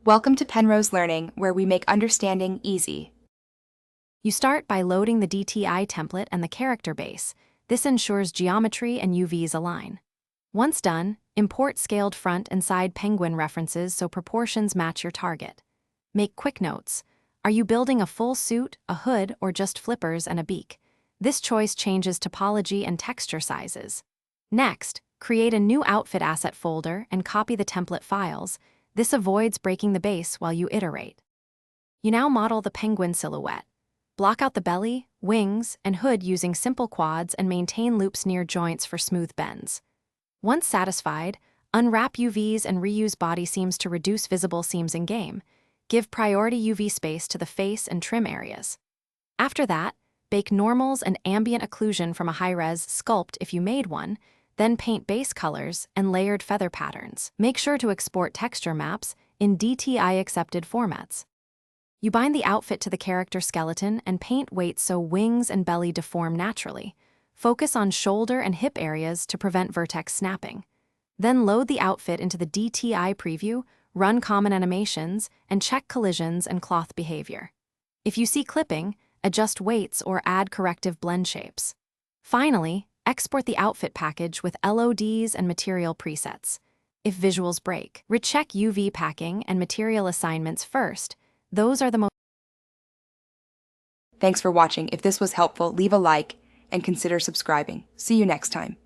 Welcome to Penrose Learning, where we make understanding easy. You start by loading the DTI template and the character base. This ensures geometry and UVs align. Once done, import scaled front and side penguin references so proportions match your target. Make quick notes. Are you building a full suit, a hood, or just flippers and a beak? This choice changes topology and texture sizes. Next, create a new outfit asset folder and copy the template files. This avoids breaking the base while you iterate. You now model the penguin silhouette. Block out the belly, wings, and hood using simple quads and maintain loops near joints for smooth bends. Once satisfied, unwrap UVs and reuse body seams to reduce visible seams in-game. Give priority UV space to the face and trim areas. After that, bake normals and ambient occlusion from a high-res sculpt if you made one, then paint base colors and layered feather patterns. Make sure to export texture maps in DTI-accepted formats. You bind the outfit to the character skeleton and paint weights so wings and belly deform naturally. Focus on shoulder and hip areas to prevent vertex snapping. Then load the outfit into the DTI preview, run common animations, and check collisions and cloth behavior. If you see clipping, adjust weights or add corrective blend shapes. Finally, export the outfit package with LODs and material presets. If visuals break, recheck UV packing and material assignments first. Those are the most. Thanks for watching. If this was helpful, leave a like and consider subscribing. See you next time.